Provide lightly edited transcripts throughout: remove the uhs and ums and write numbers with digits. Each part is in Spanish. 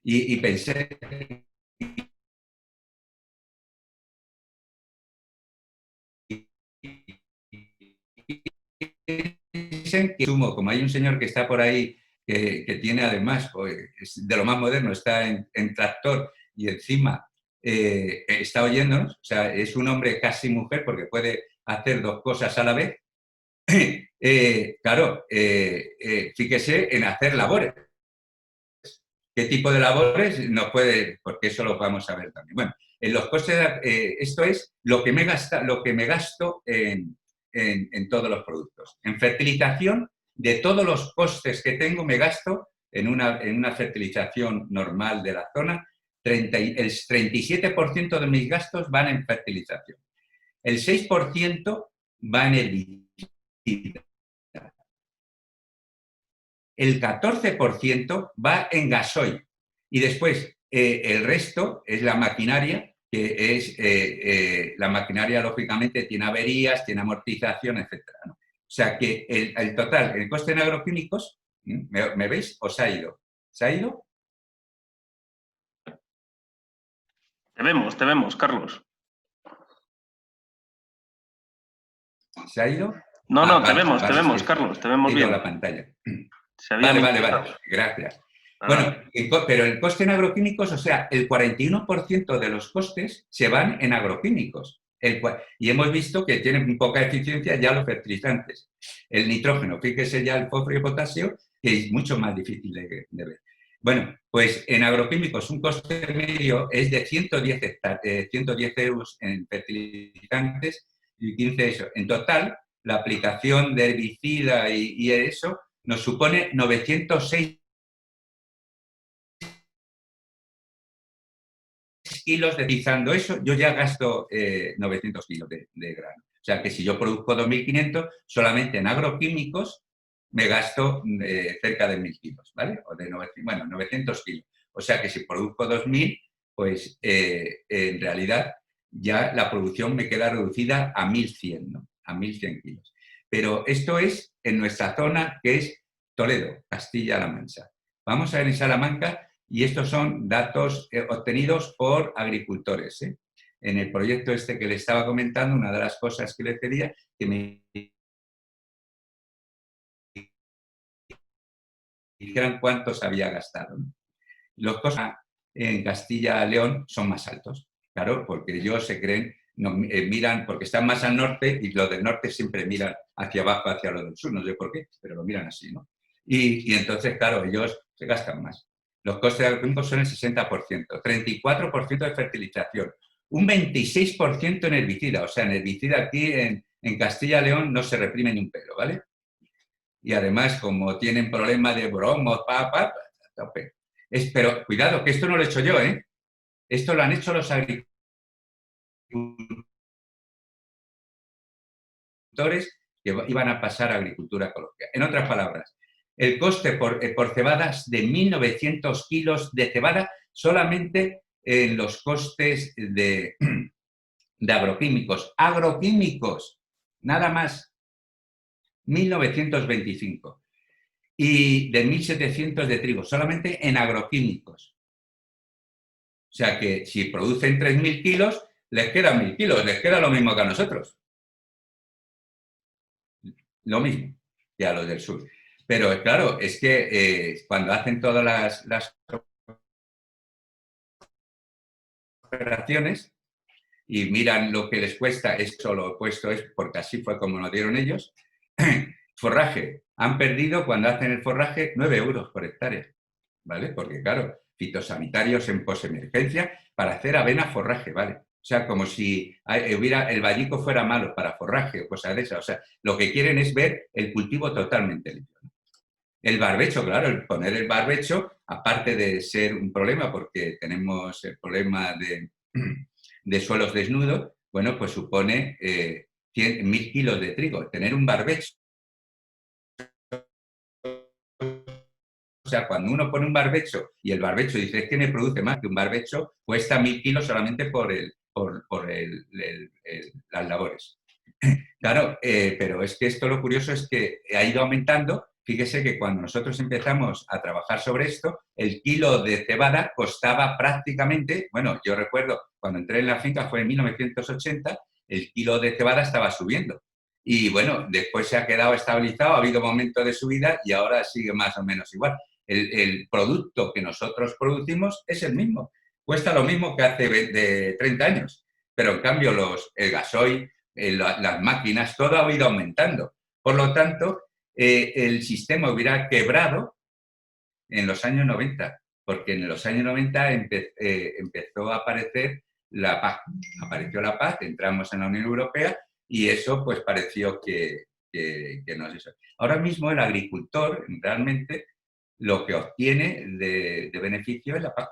Y pensé que como hay un señor que está por ahí que tiene además, pues, de lo más moderno, está en tractor y encima está oyéndonos, o sea, es un hombre casi mujer porque puede hacer dos cosas a la vez. Claro, fíjese en hacer labores. ¿Qué tipo de labores nos puede? Porque eso lo vamos a ver también. Bueno, en los costes, esto es lo que me gasto en todos los productos. En fertilización, de todos los costes que tengo, me gasto en una fertilización normal de la zona, el 37% de mis gastos van en fertilización. El 6% va en herbicida. El 14% va en gasoil. Y después, el resto es la maquinaria, que es, la maquinaria lógicamente tiene averías, tiene amortización, etc., ¿no? O sea que el total, el coste en agroquímicos, ¿me veis? ¿Os ha ido? ¿Se ha ido? Te vemos, Carlos. ¿Se ha ido? No, no, te Vale, vemos, es que Carlos, te vemos he ido a bien. la pantalla. Se había Vale, minimizado. gracias. Bueno, Nada. pero el coste en agroquímicos, o sea, el 41% de los costes se van en agroquímicos. Y hemos visto que tienen poca eficiencia ya los fertilizantes. El nitrógeno, fíjese ya el fósforo y el potasio, que es mucho más difícil de ver. Bueno, pues en agroquímicos un coste medio es de 110 euros en fertilizantes y 15 eso. En total, la aplicación de herbicida y eso nos supone 906 kilos de utilizando eso, yo ya gasto 900 kilos de grano. O sea que si yo produzco 2.500, solamente en agroquímicos me gasto cerca de 1.000 kilos, ¿vale? O de 900, bueno, 900 kilos. O sea que si produzco 2.000, pues en realidad ya la producción me queda reducida a 1.100, ¿no? A 1.100 kilos. Pero esto es en nuestra zona, que es Toledo, Castilla-La Mancha. Vamos a ver en Salamanca, y estos son datos obtenidos por agricultores. En el proyecto este que le estaba comentando, una de las cosas que le pedía, que me dijeran cuántos había gastado, ¿no? Los costos en Castilla-León son más altos, claro, porque ellos se creen, no, miran, porque están más al norte y los del norte siempre miran hacia abajo, hacia los del sur, no sé por qué, pero lo miran así, ¿no? Y entonces, claro, ellos se gastan más. Los costes agroquímicos son el 60%, 34% de fertilización, un 26% en herbicida. O sea, en herbicida aquí en Castilla-León no se reprime ni un pelo, ¿vale? Y además, como tienen problemas de bromos, pero cuidado, que esto no lo he hecho yo, ¿eh? Esto lo han hecho los agricultores que iban a pasar a agricultura ecológica. En otras palabras, el coste por cebadas de 1.900 kilos de cebada solamente en los costes de agroquímicos. Agroquímicos, nada más, 1.925. Y de 1.700 de trigo, solamente en agroquímicos. O sea que si producen 3.000 kilos, les quedan 1.000 kilos, les queda lo mismo que a nosotros. Lo mismo que a los del sur. Pero claro, es que cuando hacen todas las operaciones y miran lo que les cuesta, eso lo opuesto es porque así fue como lo dieron ellos. Forraje, han perdido cuando hacen el forraje 9 euros por hectárea, ¿vale? Porque claro, fitosanitarios en posemergencia para hacer avena forraje, ¿vale? O sea, como si hubiera, el vallico fuera malo para forraje o cosas de esas. O sea, lo que quieren es ver el cultivo totalmente limpio. El barbecho, claro, el poner el barbecho, aparte de ser un problema, porque tenemos el problema de suelos desnudos, bueno, pues supone 1.000 kilos de trigo. Tener un barbecho, o sea, cuando uno pone un barbecho y el barbecho dice es que me produce más que un barbecho, cuesta 1.000 kilos solamente por las labores. Claro, pero es que esto lo curioso es que ha ido aumentando fíjese que cuando nosotros empezamos a trabajar sobre esto, el kilo de cebada costaba prácticamente, bueno, yo recuerdo cuando entré en la finca fue en 1980, el kilo de cebada estaba subiendo. Y bueno, después se ha quedado estabilizado, ha habido momentos de subida y ahora sigue más o menos igual. El producto que nosotros producimos es el mismo. Cuesta lo mismo que hace de 30 años, pero en cambio el gasoil, las máquinas, todo ha ido aumentando. Por lo tanto, el sistema hubiera quebrado en los años 90, porque en los años 90 empezó a aparecer la PAC. Apareció la PAC, entramos en la Unión Europea y eso pues pareció que no es eso. Ahora mismo el agricultor realmente lo que obtiene de beneficio es la PAC.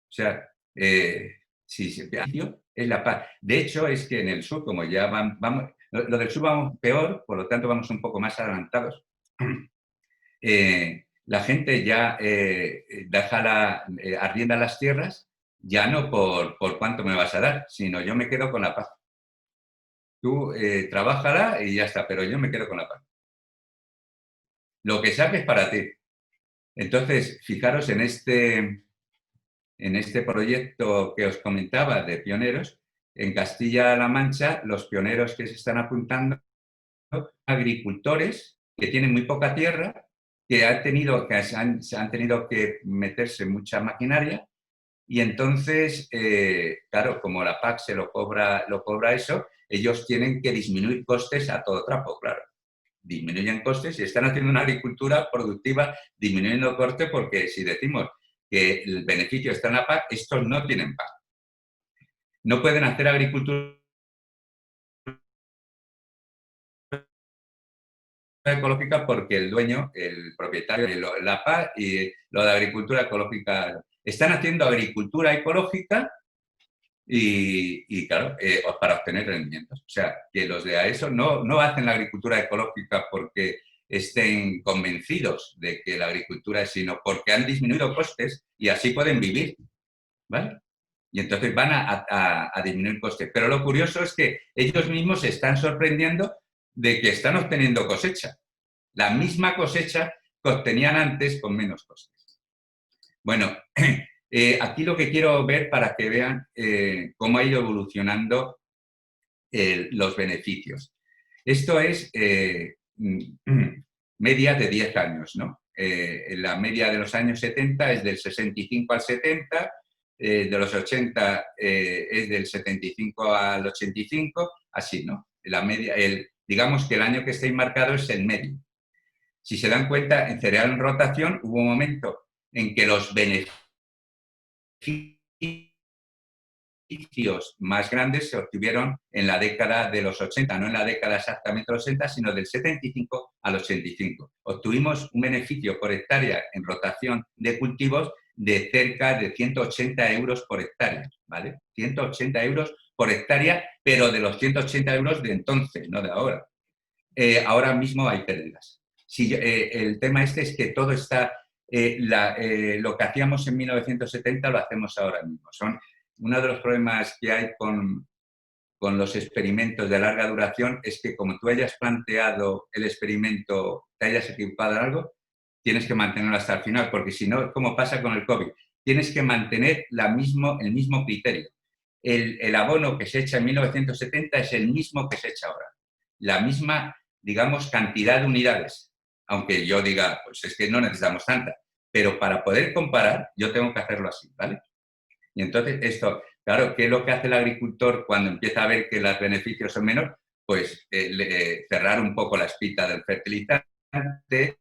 O sea, sí, es la paz. De hecho, es que en el sur, como ya vamos, lo del sur vamos peor, por lo tanto vamos un poco más adelantados. La gente ya arrienda las tierras, ya no por cuánto me vas a dar, sino yo me quedo con la paz. Tú trabájala y ya está, pero yo me quedo con la paz. Lo que saques para ti. Entonces, fijaros en este proyecto que os comentaba de pioneros, en Castilla-La Mancha, los pioneros que se están apuntando, agricultores que tienen muy poca tierra, que han tenido que meterse mucha maquinaria y entonces, claro, como la PAC se lo cobra eso, ellos tienen que disminuir costes a todo trapo, claro. Disminuyen costes y están haciendo una agricultura productiva disminuyendo costes porque si decimos que el beneficio está en la PAC, estos no tienen PAC. No pueden hacer agricultura ecológica porque el dueño, el propietario de la PAC y lo de agricultura ecológica, están haciendo agricultura ecológica y claro, para obtener rendimientos. O sea, que los de AESO no hacen la agricultura ecológica porque estén convencidos de que la agricultura es, sino porque han disminuido costes y así pueden vivir, ¿vale? Y entonces van a disminuir costes. Pero lo curioso es que ellos mismos se están sorprendiendo de que están obteniendo cosecha. La misma cosecha que obtenían antes con menos costes. Bueno, aquí lo que quiero ver para que vean cómo ha ido evolucionando los beneficios. Esto es media de 10 años, ¿no? La media de los años 70 es del 65 al 70, de los 80 es del 75 al 85, así, ¿no? La media, digamos que el año que está marcado es el medio. Si se dan cuenta, en cereal en rotación hubo un momento en que los beneficios más grandes se obtuvieron en la década de los 80, no en la década exactamente de los 80, sino del 75 al 85. Obtuvimos un beneficio por hectárea en rotación de cultivos de cerca de 180 euros por hectárea, ¿vale? 180 euros por hectárea, pero de los 180 euros de entonces, no de ahora. Ahora mismo hay pérdidas. El tema es que todo está, lo que hacíamos en 1970 lo hacemos ahora mismo. Uno de los problemas que hay con los experimentos de larga duración es que como tú hayas planteado el experimento, te hayas equivocado en algo, tienes que mantenerlo hasta el final, porque si no, como pasa con el COVID, tienes que mantener el mismo criterio. El abono que se echa en 1970 es el mismo que se echa ahora. La misma, digamos, cantidad de unidades. Aunque yo diga, pues es que no necesitamos tanta. Pero para poder comparar, yo tengo que hacerlo así, ¿vale? Y entonces esto, claro, ¿qué es lo que hace el agricultor cuando empieza a ver que los beneficios son menores? Pues cerrar un poco la espita del fertilizante,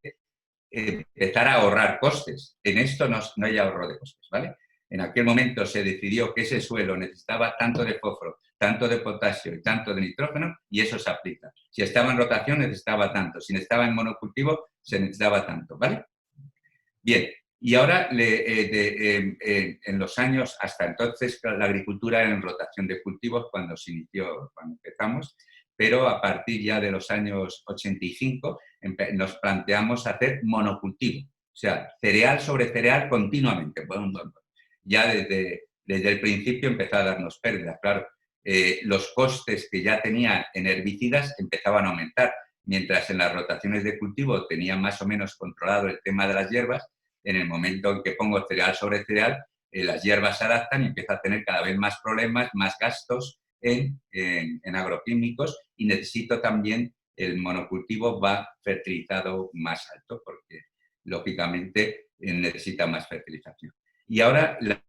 empezar a ahorrar costes. En esto no hay ahorro de costes, ¿vale? En aquel momento se decidió que ese suelo necesitaba tanto de fósforo, tanto de potasio y tanto de nitrógeno y eso se aplica. Si estaba en rotación necesitaba tanto, si estaba en monocultivo se necesitaba tanto, ¿vale? Bien, y ahora en los años hasta entonces la agricultura era en rotación de cultivos cuando se inició, cuando empezamos, pero a partir ya de los años 85 nos planteamos hacer monocultivo, o sea, cereal sobre cereal continuamente. Ya desde el principio empezó a darnos pérdidas, claro. los costes que ya tenía en herbicidas empezaban a aumentar. Mientras en las rotaciones de cultivo tenía más o menos controlado el tema de las hierbas, en el momento en que pongo cereal sobre cereal, las hierbas se adaptan y empiezo a tener cada vez más problemas, más gastos en agroquímicos, y necesito también, el monocultivo va fertilizado más alto porque, lógicamente, necesita más fertilización. Y ahora la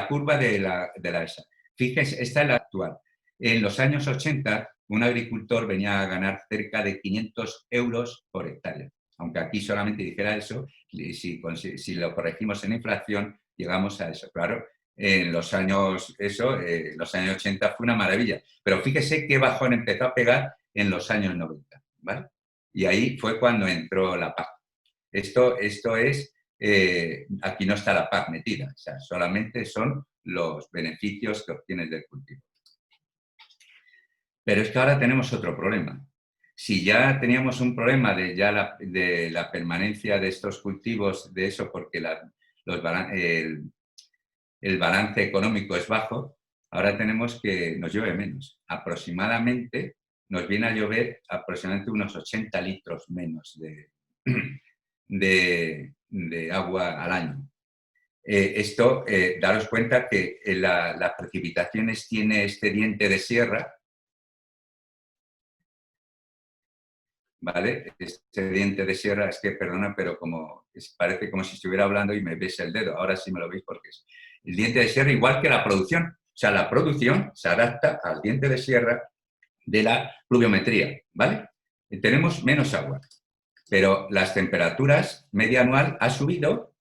curva de la ESA. Fíjense, esta es la actual. En los años 80, un agricultor venía a ganar cerca de 500 euros por hectárea. Aunque aquí solamente dijera eso, si lo corregimos en inflación, llegamos a eso. Claro, en los años, los años 80 fue una maravilla. Pero fíjese qué bajón empezó a pegar en los años 90. ¿Vale? Y ahí fue cuando entró la PAC. Esto es, aquí no está la PAC metida, o sea, solamente son los beneficios que obtienes del cultivo. Pero es que ahora tenemos otro problema. Si ya teníamos un problema de la permanencia de estos cultivos, de eso porque el balance económico es bajo, ahora tenemos que nos llueve menos. Aproximadamente nos viene a llover aproximadamente unos 80 litros menos de agua al año. Daros cuenta que las precipitaciones tiene este diente de sierra, ¿vale? Este diente de sierra, es que, perdona, pero parece como si estuviera hablando y me ves el dedo. Ahora sí me lo veis porque es el diente de sierra, igual que la producción. O sea, la producción se adapta al diente de sierra de la pluviometría, ¿vale? Y tenemos menos agua, pero las temperaturas media anual ha subido.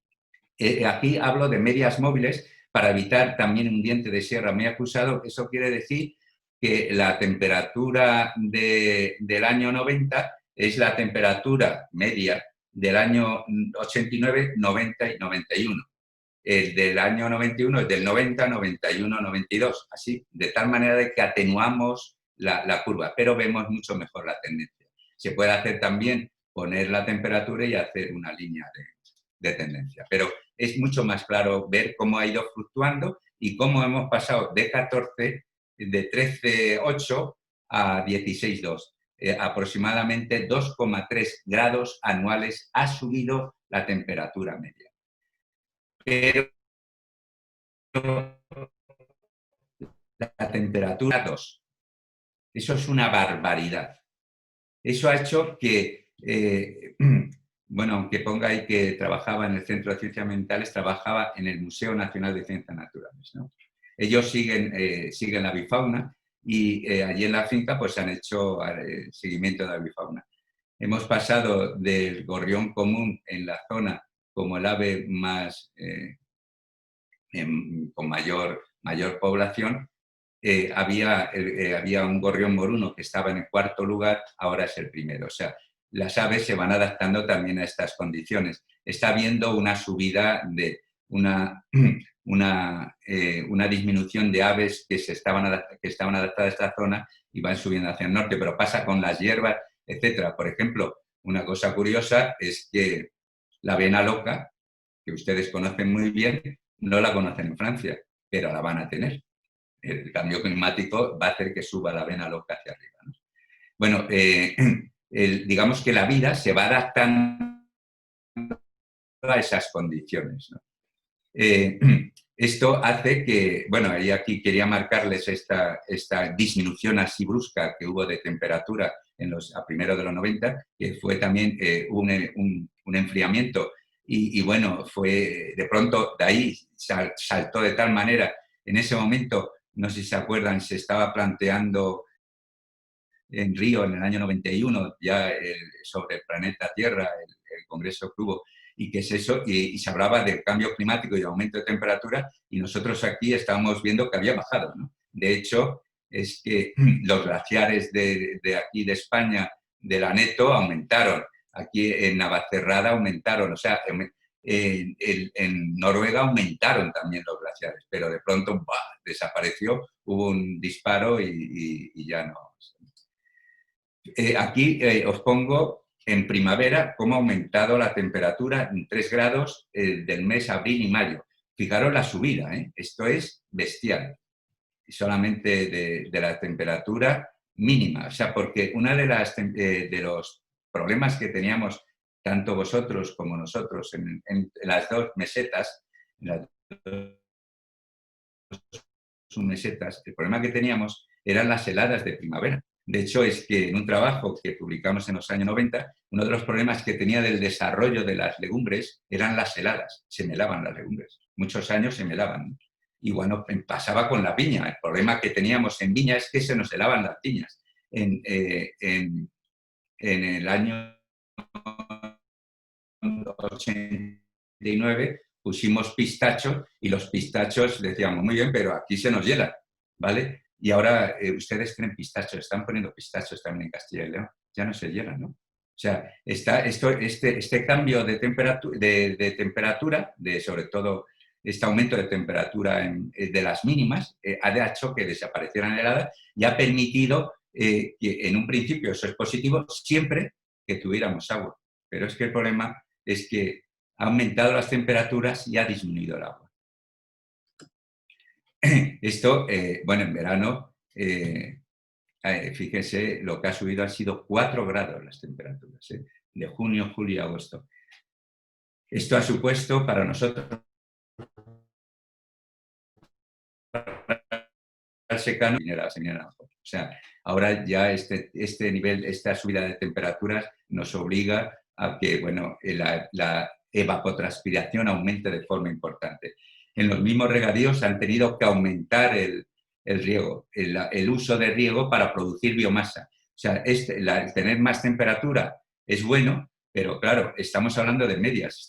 Aquí hablo de medias móviles para evitar también un diente de sierra muy acusado. Eso quiere decir que la temperatura del año 90 es la temperatura media del año 89, 90 y 91. El del año 91 es del 90, 91, 92. Así, de tal manera de que atenuamos la curva, pero vemos mucho mejor la tendencia. Se puede hacer también poner la temperatura y hacer una línea de tendencia, pero es mucho más claro ver cómo ha ido fluctuando y cómo hemos pasado de 13,8 a 16,2. Aproximadamente 2,3 grados anuales ha subido la temperatura media. Pero la temperatura 2. Eso es una barbaridad. Eso ha hecho que, bueno, aunque ponga ahí que trabajaba en el Centro de Ciencias Ambientales, trabajaba en el Museo Nacional de Ciencias Naturales, ¿no? Ellos siguen la avifauna y allí en la finca pues han hecho seguimiento de la avifauna. Hemos pasado del gorrión común en la zona como el ave más con mayor población. Había un gorrión moruno que estaba en el cuarto lugar, ahora es el primero. O sea, las aves se van adaptando también a estas condiciones. Está habiendo una subida de una disminución de aves que estaban adaptadas a esta zona y van subiendo hacia el norte, pero pasa con las hierbas, etcétera. Por ejemplo, una cosa curiosa es que la avena loca, que ustedes conocen muy bien, no la conocen en Francia, pero la van a tener. El cambio climático va a hacer que suba la avena loca hacia arriba, ¿no? Bueno, digamos que la vida se va adaptando a esas condiciones, ¿no? Esto hace que, bueno, y aquí quería marcarles esta disminución así brusca que hubo de temperatura a primeros de los 90, que fue también un enfriamiento. Y bueno, fue de pronto de ahí saltó de tal manera. En ese momento, no sé si se acuerdan, se estaba planteando en Río en el año 91 ya sobre el planeta Tierra, el congreso que hubo, y qué es eso, y se hablaba del cambio climático y de aumento de temperatura, y nosotros aquí estábamos viendo que había bajado, ¿no? De hecho, es que los glaciares de aquí de España, del Aneto, aumentaron. Aquí en Navacerrada aumentaron, o sea, en Noruega aumentaron también los glaciares, pero de pronto desapareció, hubo un disparo y ya no. Aquí os pongo en primavera cómo ha aumentado la temperatura en 3 grados del mes abril y mayo. Fijaros la subida, ¿eh? Esto es bestial. Solamente de la temperatura mínima. O sea, porque uno de los problemas que teníamos tanto vosotros como nosotros en las dos mesetas, en las dos mesetas, el problema que teníamos eran las heladas de primavera. De hecho, es que en un trabajo que publicamos en los años 90, uno de los problemas que tenía del desarrollo de las legumbres eran las heladas. Se me helaban las legumbres. Muchos años se me helaban. Y bueno, pasaba con la piña. El problema que teníamos en viña es que se nos helaban las piñas. En el año 89 pusimos pistachos y los pistachos decíamos, muy bien, pero aquí se nos hiela, ¿vale? Y ahora ustedes tienen pistachos, están poniendo pistachos también en Castilla y León, ya no se hielan, ¿no? O sea, este cambio de temperatura, sobre todo este aumento de temperatura de las mínimas, ha hecho que desaparecieran heladas y ha permitido que en un principio eso es positivo siempre que tuviéramos agua. Pero es que el problema es que ha aumentado las temperaturas y ha disminuido el agua. Esto, bueno, en verano, fíjense, lo que ha subido han sido 4 grados las temperaturas, de junio, julio y agosto. Esto ha supuesto para nosotros secano, o sea, ahora ya este nivel, esta subida de temperaturas nos obliga a que, bueno, la evapotranspiración aumente de forma importante. En los mismos regadíos han tenido que aumentar el riego, el uso de riego para producir biomasa. O sea, el tener más temperatura es bueno, pero claro, estamos hablando de medias.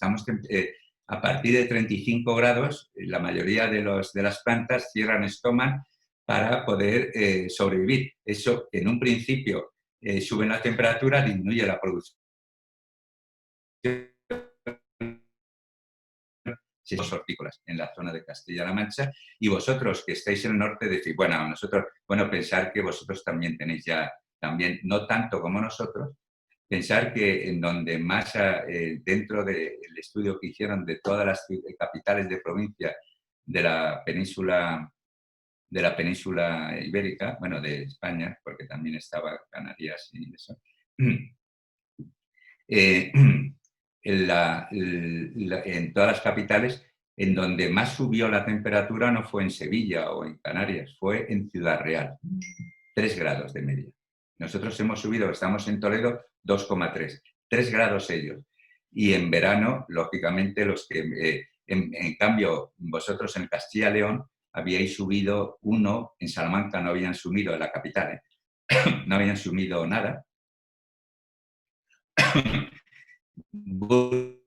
A partir de 35 grados, la mayoría de las plantas cierran estómago para poder sobrevivir. Eso, en un principio, sube la temperatura, disminuye la producción. Los hortícolas en la zona de Castilla-La Mancha, y vosotros que estáis en el norte decís, bueno, pensar que vosotros también tenéis ya, también, no tanto como nosotros, pensar que en donde más, dentro del estudio que hicieron de todas las capitales de provincia de la península ibérica, bueno, de España, porque también estaba Canarias y eso, en todas las capitales, en donde más subió la temperatura no fue en Sevilla o en Canarias, fue en Ciudad Real, 3 grados de media. Nosotros hemos subido, estamos en Toledo, 2,3, 3 grados ellos. Y en verano, lógicamente, en cambio, vosotros en Castilla y León habíais subido 1, en Salamanca no habían subido, en la capital, no habían subido nada. Burgos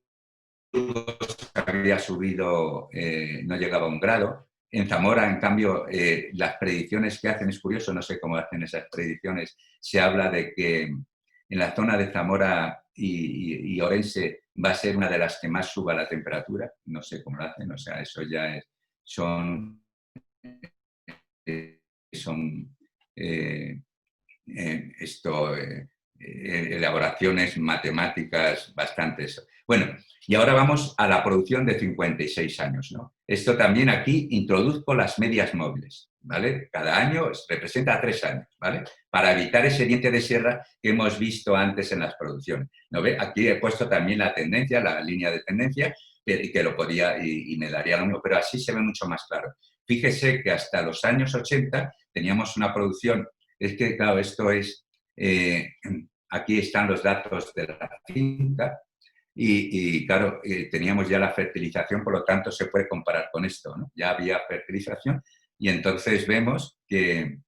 había subido, no llegaba a 1 grado. En Zamora, en cambio, las predicciones que hacen, es curioso, no sé cómo hacen esas predicciones, se habla de que en la zona de Zamora y Orense va a ser una de las que más suba la temperatura, no sé cómo lo hacen, o sea, eso ya son elaboraciones matemáticas bastantes. Bueno, y ahora vamos a la producción de 56 años, ¿no? Esto también aquí introduzco las medias móviles, ¿vale? Cada año representa 3 años, ¿vale? Para evitar ese diente de sierra que hemos visto antes en las producciones. ¿No ve? Aquí he puesto también la tendencia, la línea de tendencia, que lo podía y me daría lo mismo, pero así se ve mucho más claro. Fíjese que hasta los años 80 teníamos una producción, es que claro, esto es, aquí están los datos de la finca y claro, teníamos ya la fertilización, por lo tanto se puede comparar con esto, ¿no? Ya había fertilización y entonces vemos que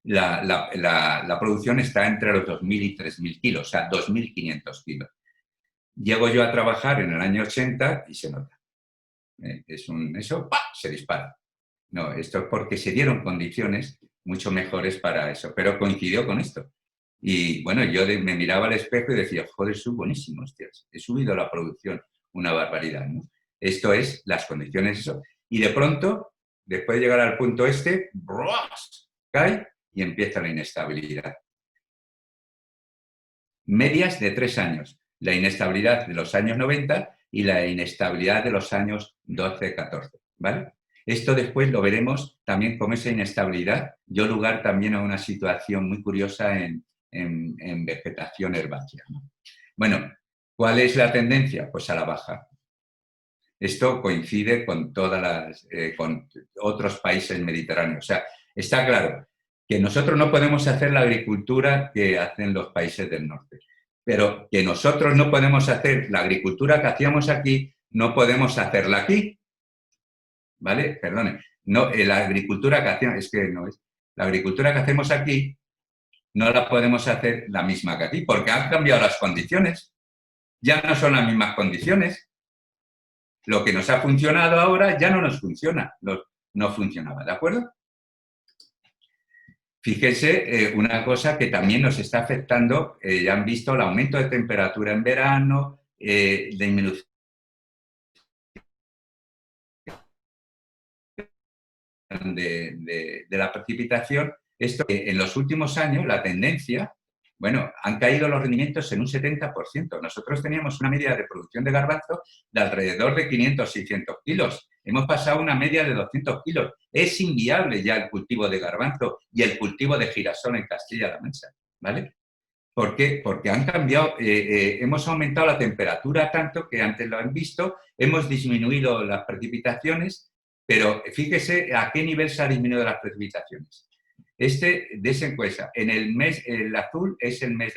la producción está entre los 2.000 y 3.000 kilos, o sea, 2.500 kilos. Llego yo a trabajar en el año 80 y se nota. Eso ¡pah!, se dispara. No, esto es porque se dieron condiciones mucho mejores para eso, pero coincidió con esto. Y bueno, yo me miraba al espejo y decía, joder, soy buenísimo, hostias, he subido la producción, una barbaridad, ¿no? Esto es las condiciones, eso. Y de pronto, después de llegar al punto este, ¡bros!, cae y empieza la inestabilidad. Medias de 3 años. La inestabilidad de los años 90 y la inestabilidad de los años 12-14, ¿vale? Esto después lo veremos también como esa inestabilidad dio lugar también a una situación muy curiosa en vegetación herbácea, ¿no? Bueno, ¿cuál es la tendencia? Pues a la baja. Esto coincide con con otros países mediterráneos. O sea, está claro que nosotros no podemos hacer la agricultura que hacen los países del norte, pero que nosotros no podemos hacer la agricultura que hacíamos aquí, no podemos hacerla aquí, ¿vale? Perdone. No, la agricultura que hacíamos, es que no es. La agricultura que hacemos aquí no la podemos hacer la misma que aquí, porque han cambiado las condiciones. Ya no son las mismas condiciones. Lo que nos ha funcionado ahora ya no nos funciona, no funcionaba, ¿de acuerdo? Fíjense, una cosa que también nos está afectando, ya han visto el aumento de temperatura en verano, la disminución de la precipitación. Esto, en los últimos años, la tendencia, bueno, han caído los rendimientos en un 70%. Nosotros teníamos una media de producción de garbanzo de alrededor de 500-600 kilos. Hemos pasado a una media de 200 kilos. Es inviable ya el cultivo de garbanzo y el cultivo de girasol en Castilla-La Mancha, ¿vale? ¿Por qué? Porque han cambiado, hemos aumentado la temperatura tanto que antes lo han visto, hemos disminuido las precipitaciones, pero fíjese a qué nivel se han disminuido las precipitaciones. Desencuesta, el azul es el mes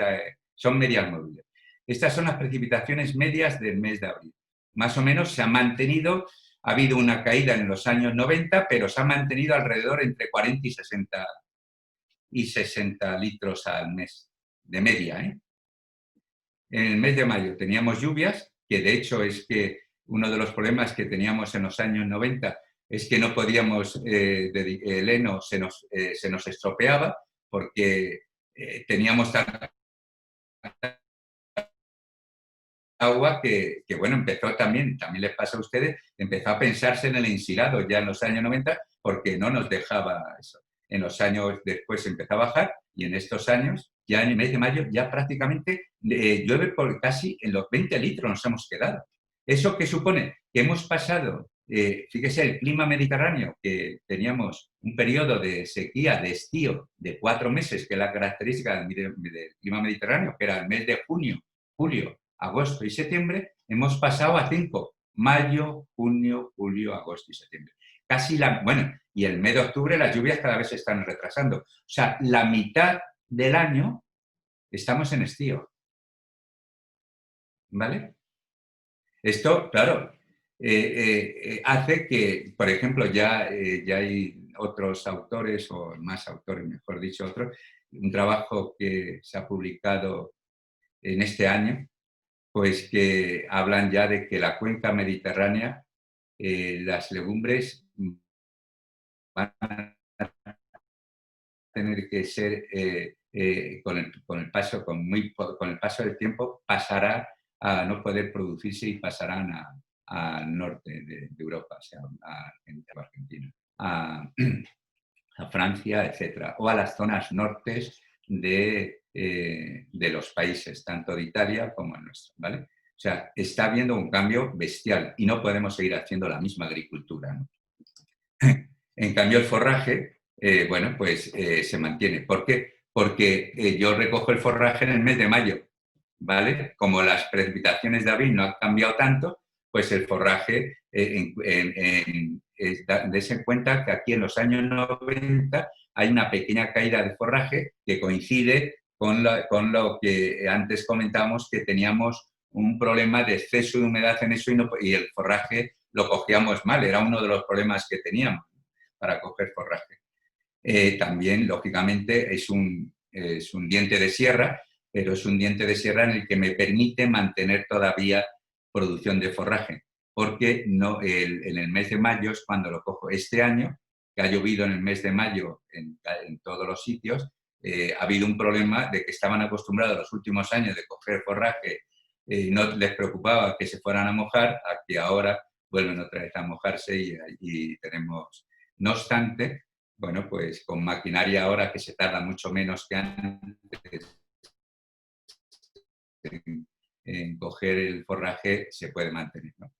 son medias móviles. Estas son las precipitaciones medias del mes de abril. Más o menos se ha mantenido, ha habido una caída en los años 90, pero se ha mantenido alrededor entre 40 y 60 litros al mes, de media, ¿eh? En el mes de mayo teníamos lluvias, que de hecho es que uno de los problemas que teníamos en los años 90 es que no podíamos, el heno se nos estropeaba porque teníamos tanta agua que, bueno, empezó también les pasa a ustedes, empezó a pensarse en el ensilado ya en los años 90 porque no nos dejaba eso. En los años después empezó a bajar y en estos años, ya en el mes de mayo, ya prácticamente llueve por casi en los 20 litros nos hemos quedado. ¿Eso qué supone? Que hemos pasado, fíjese, el clima mediterráneo, que teníamos un periodo de sequía, de estío, de 4 meses, que es la característica del clima mediterráneo, que era el mes de junio, julio, agosto y septiembre, hemos pasado a 5. Mayo, junio, julio, agosto y septiembre. Bueno, y el mes de octubre las lluvias cada vez se están retrasando. O sea, la mitad del año estamos en estío. ¿Vale? Esto, claro, hace que, por ejemplo, ya hay otros autores, o más autores, mejor dicho, otros, un trabajo que se ha publicado en este año, pues que hablan ya de que la cuenca mediterránea, las legumbres van a tener que ser, con el paso del tiempo, pasará a no poder producirse y pasarán al norte de Europa, o sea, a Argentina, a Francia, etcétera, o a las zonas nortes de los países, tanto de Italia como el nuestro, ¿vale? O sea, está habiendo un cambio bestial y no podemos seguir haciendo la misma agricultura, ¿no? En cambio, el forraje, bueno, pues se mantiene. ¿Por qué? Porque yo recojo el forraje en el mes de mayo, ¿vale? Como las precipitaciones de abril no han cambiado tanto, pues el forraje, des en cuenta que aquí en los años 90 hay una pequeña caída de forraje que coincide con lo que antes comentábamos, que teníamos un problema de exceso de humedad en eso y el forraje lo cogíamos mal, era uno de los problemas que teníamos para coger forraje. También, lógicamente, es un diente de sierra, pero es un diente de sierra en el que me permite mantener todavía producción de forraje, porque no, en el mes de mayo es cuando lo cojo. Este año, que ha llovido en el mes de mayo en todos los sitios, ha habido un problema de que estaban acostumbrados los últimos años de coger forraje, no les preocupaba que se fueran a mojar, a que ahora vuelven otra vez a mojarse y tenemos... No obstante, bueno, pues con maquinaria ahora que se tarda mucho menos que antes en coger el forraje se puede mantener, ¿no?